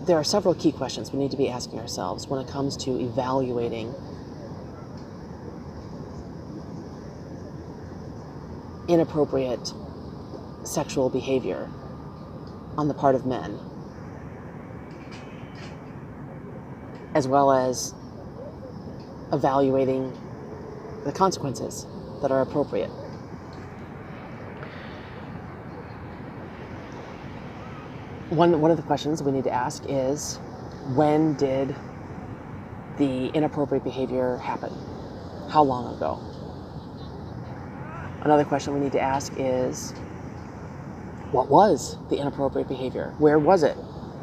there are several key questions we need to be asking ourselves when it comes to evaluating inappropriate sexual behavior on the part of men, as well as evaluating the consequences that are appropriate. One of the questions we need to ask is, when did the inappropriate behavior happen? How long ago? Another question we need to ask is, what was the inappropriate behavior? Where was it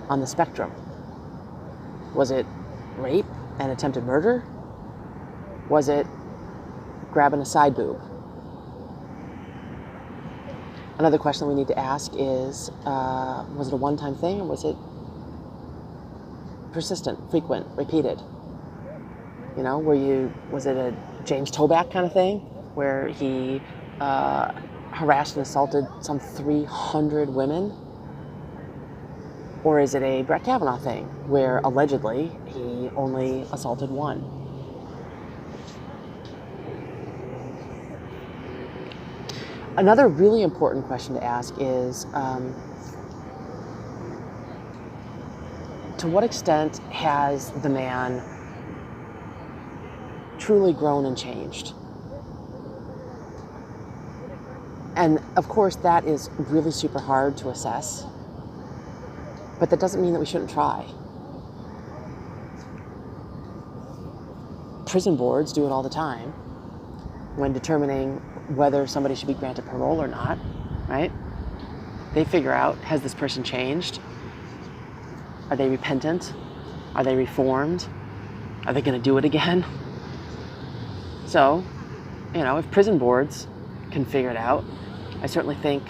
on the spectrum? Was it rape and attempted murder? Was it grabbing a side boob? Another question we need to ask is, was it a one-time thing, or was it persistent, frequent, repeated? You know, was it a James Toback kind of thing, where he harassed and assaulted some 300 women? Or is it a Brett Kavanaugh thing, where allegedly he only assaulted one? Another really important question to ask is, to what extent has the man truly grown and changed? And of course, that is really super hard to assess, but that doesn't mean that we shouldn't try. Prison boards do it all the time when determining whether somebody should be granted parole or not, right? They figure out, has this person changed? Are they repentant? Are they reformed? Are they going to do it again? So, you know, if prison boards can figure it out, I certainly think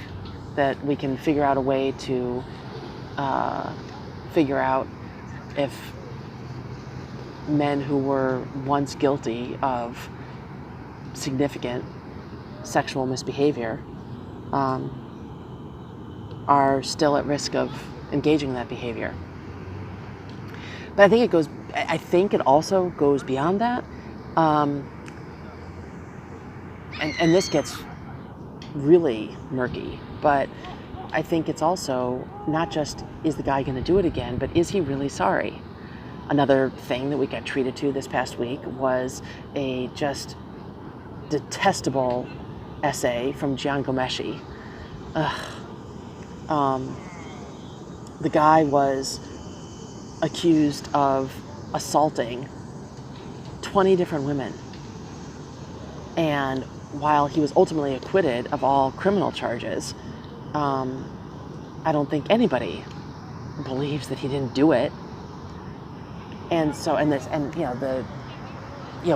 that we can figure out a way to figure out if men who were once guilty of significant sexual misbehavior are still at risk of engaging in that behavior. But I think it also goes beyond that. And this gets really murky, but I think it's also not just, is the guy going to do it again, but is he really sorry? Another thing that we got treated to this past week was a just detestable essay from Ghomeshi. The guy was accused of assaulting 20 different women. And while he was ultimately acquitted of all criminal charges, I don't think anybody believes that he didn't do it. And so,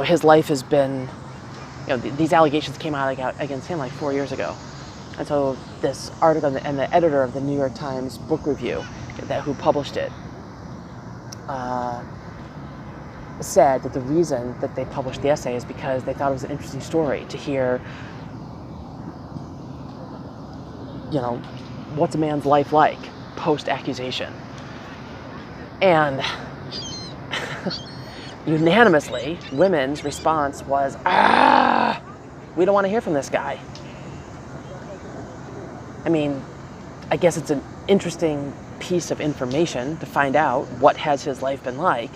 his life has been, these allegations came out against him like 4 years ago. And so this article, and the editor of the New York Times book review, who published it, said that the reason that they published the essay is because they thought it was an interesting story to hear, what's a man's life like post-accusation. And unanimously, women's response was, we don't want to hear from this guy. I mean, I guess it's an interesting piece of information to find out what has his life been like.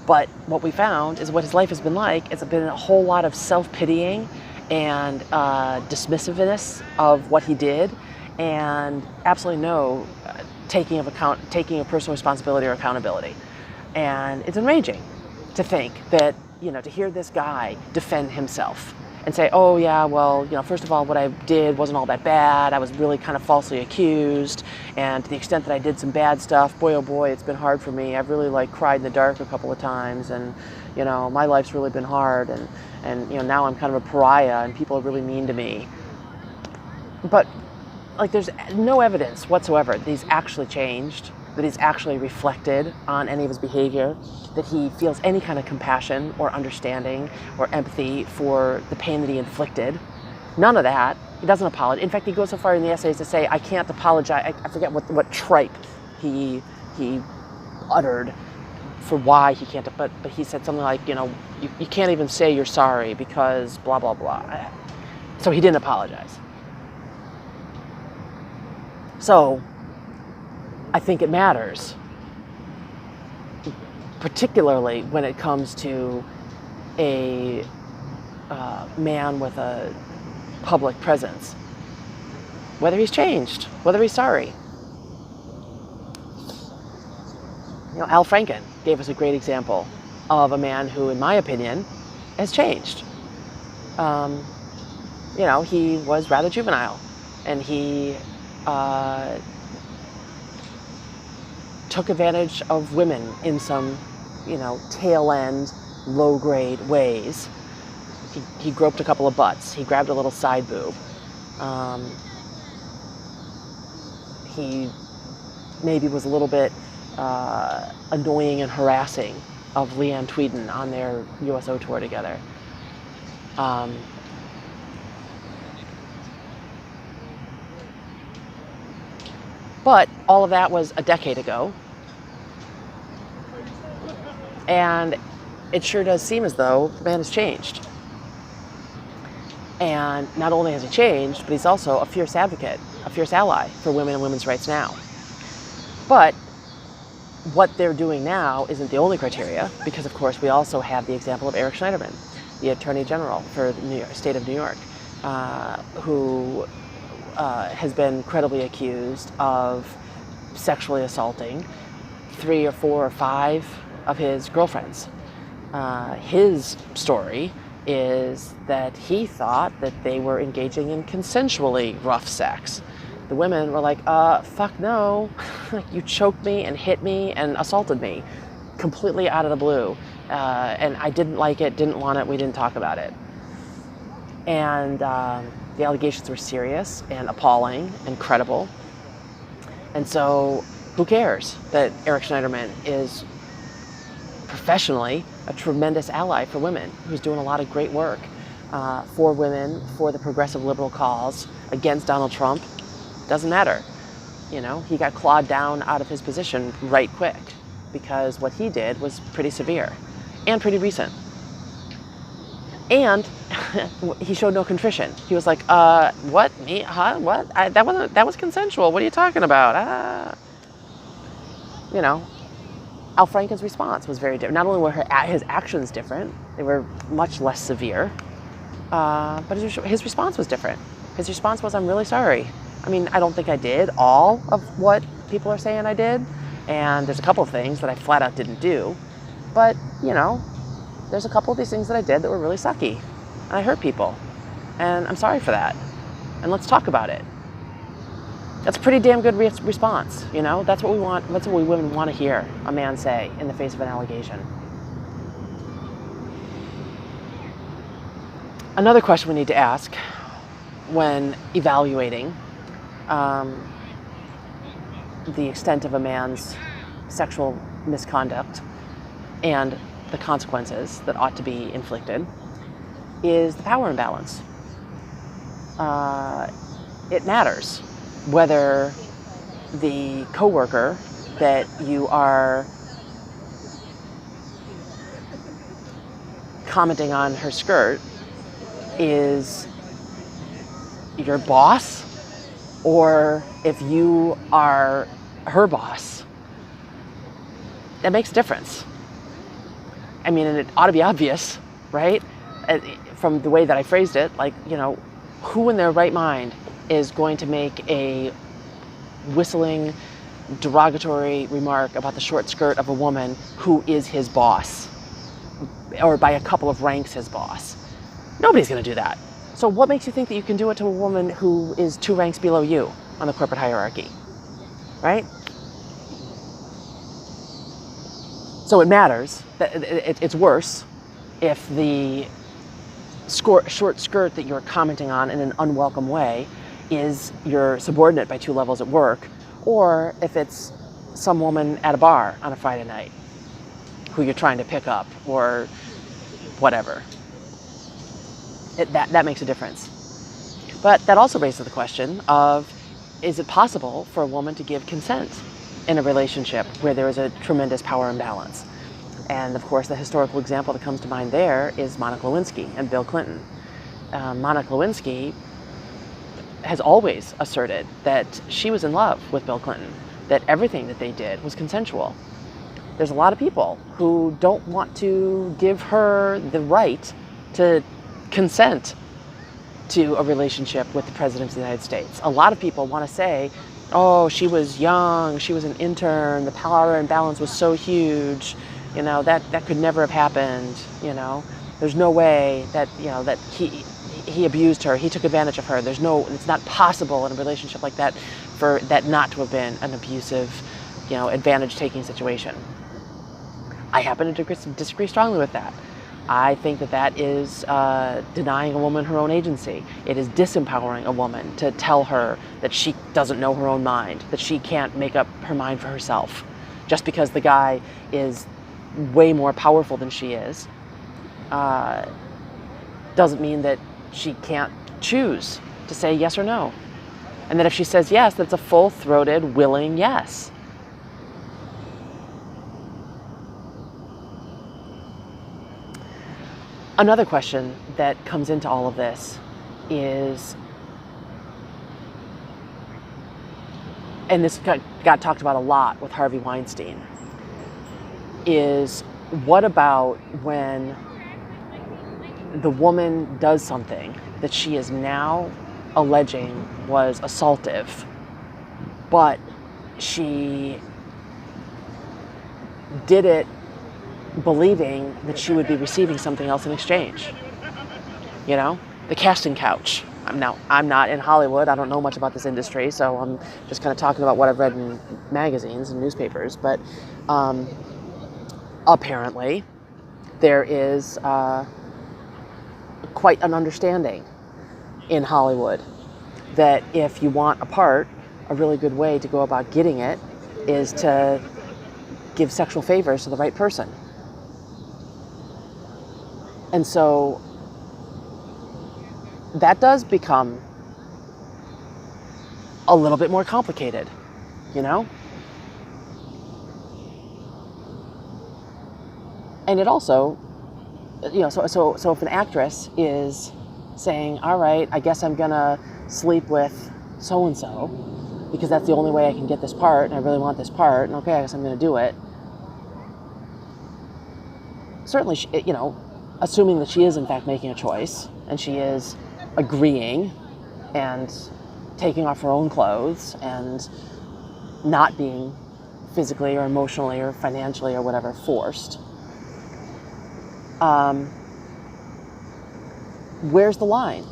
But what we found is what his life has been like. It's been a whole lot of self-pitying and dismissiveness of what he did, and absolutely no taking of personal responsibility or accountability. And it's enraging to think that, to hear this guy defend himself and say, oh yeah, well, first of all, what I did wasn't all that bad. I was really kind of falsely accused. And to the extent that I did some bad stuff, boy, oh boy, it's been hard for me. I've really cried in the dark a couple of times. And, my life's really been hard. And now I'm kind of a pariah and people are really mean to me. But there's no evidence whatsoever that he's actually changed, that he's actually reflected on any of his behavior, that he feels any kind of compassion or understanding or empathy for the pain that he inflicted. None of that. He doesn't apologize. In fact, he goes so far in the essay as to say, I can't apologize. I forget what tripe he uttered for why he can't, but he said something like, you can't even say you're sorry because blah, blah, blah. So he didn't apologize. So I think it matters, particularly when it comes to a man with a public presence, whether he's changed, whether he's sorry. Al Franken gave us a great example of a man who, in my opinion, has changed. He was rather juvenile, and he took advantage of women in some, tail end, low grade ways. He groped a couple of butts. He grabbed a little side boob. He maybe was a little bit annoying and harassing of Leanne Tweeden on their USO tour together. But all of that was a decade ago. And it sure does seem as though the man has changed. And not only has he changed, but he's also a fierce advocate, a fierce ally for women and women's rights now. But what they're doing now isn't the only criteria, because of course we also have the example of Eric Schneiderman, the Attorney General for the state of New York, who has been credibly accused of sexually assaulting 3 or 4 or 5 of his girlfriends. His story is that he thought that they were engaging in consensually rough sex. The women were like, fuck no, you choked me and hit me and assaulted me completely out of the blue. And I didn't like it, didn't want it, we didn't talk about it. And the allegations were serious and appalling and credible. And so who cares that Eric Schneiderman is professionally a tremendous ally for women, who's doing a lot of great work for women, for the progressive liberal cause, against Donald Trump. Doesn't matter. He got clawed down out of his position right quick because what he did was pretty severe and pretty recent. And he showed no contrition. He was like, what? Me? Huh? What? That was consensual. What are you talking about? Al Franken's response was very different. Not only were his actions different, they were much less severe, but his response was different. His response was, I'm really sorry. I mean, I don't think I did all of what people are saying I did, and there's a couple of things that I flat out didn't do, but, there's a couple of these things that I did that were really sucky, and I hurt people, and I'm sorry for that, and let's talk about it. That's a pretty damn good response, That's what we want. That's what we women want to hear a man say in the face of an allegation. Another question we need to ask when evaluating the extent of a man's sexual misconduct and the consequences that ought to be inflicted is the power imbalance. It matters whether the coworker that you are commenting on her skirt is your boss, or if you are her boss. That makes a difference. I mean, and it ought to be obvious, right? From the way that I phrased it, who in their right mind is going to make a whistling, derogatory remark about the short skirt of a woman who is his boss, or by a couple of ranks his boss? Nobody's going to do that. So what makes you think that you can do it to a woman who is 2 ranks below you on the corporate hierarchy, right? So it matters. It's worse if the short skirt that you're commenting on in an unwelcome way is your subordinate by 2 levels at work, or if it's some woman at a bar on a Friday night who you're trying to pick up or whatever. That makes a difference. But that also raises the question of, is it possible for a woman to give consent in a relationship where there is a tremendous power imbalance. And of course, the historical example that comes to mind there is Monica Lewinsky and Bill Clinton. Monica Lewinsky has always asserted that she was in love with Bill Clinton, that everything that they did was consensual. There's a lot of people who don't want to give her the right to consent to a relationship with the President of the United States. A lot of people want to say, oh, she was young, she was an intern, the power imbalance was so huge, that could never have happened, There's no way that, that he abused her, he took advantage of her. It's not possible in a relationship like that for that not to have been an abusive, advantage-taking situation. I happen to disagree strongly with that. I think that is denying a woman her own agency. It is disempowering a woman to tell her that she doesn't know her own mind, that she can't make up her mind for herself. Just because the guy is way more powerful than she is, doesn't mean that she can't choose to say yes or no. And that if she says yes, that's a full-throated, willing yes. Another question that comes into all of this is, and this got talked about a lot with Harvey Weinstein, is what about when the woman does something that she is now alleging was assaultive, but she did it believing that she would be receiving something else in exchange. The casting couch. I'm not in Hollywood. I don't know much about this industry, so I'm just kind of talking about what I've read in magazines and newspapers. But apparently, there is quite an understanding in Hollywood that if you want a part, a really good way to go about getting it is to give sexual favors to the right person. And so that does become a little bit more complicated, And it also, so if an actress is saying, all right, I guess I'm gonna sleep with so-and-so because that's the only way I can get this part and I really want this part, and okay, I guess I'm gonna do it. Certainly, assuming that she is in fact making a choice and she is agreeing and taking off her own clothes and not being physically or emotionally or financially or whatever forced. Where's the line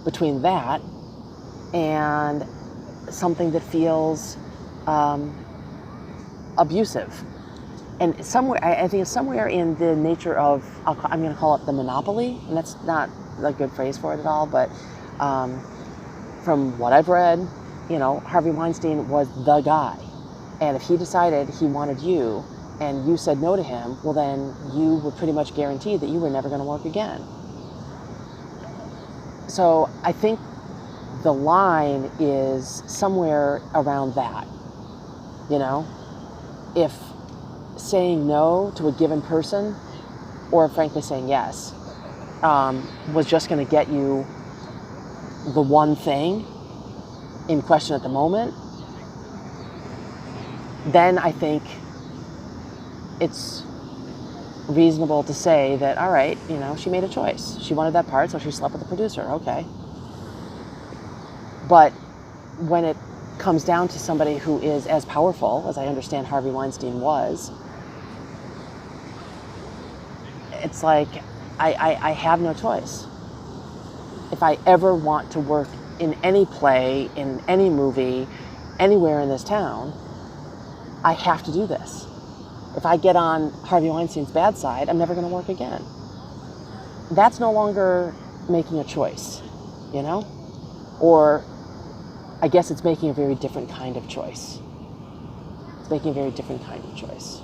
between that and something that feels abusive? And somewhere, I think it's somewhere in the nature of, I'm going to call it the monopoly, and that's not a good phrase for it at all, but from what I've read, Harvey Weinstein was the guy. And if he decided he wanted you and you said no to him, well then you were pretty much guaranteed that you were never going to work again. So I think the line is somewhere around that, If saying no to a given person, or frankly saying yes, was just going to get you the one thing in question at the moment, then I think it's reasonable to say that, all right, she made a choice. She wanted that part, so she slept with the producer. Okay. But when it comes down to somebody who is as powerful as I understand Harvey Weinstein was, it's like I have no choice. If I ever want to work in any play, in any movie, anywhere in this town, I have to do this. If I get on Harvey Weinstein's bad side, I'm never going to work again. That's no longer making a choice, Or I guess it's making a very different kind of choice. It's making a very different kind of choice.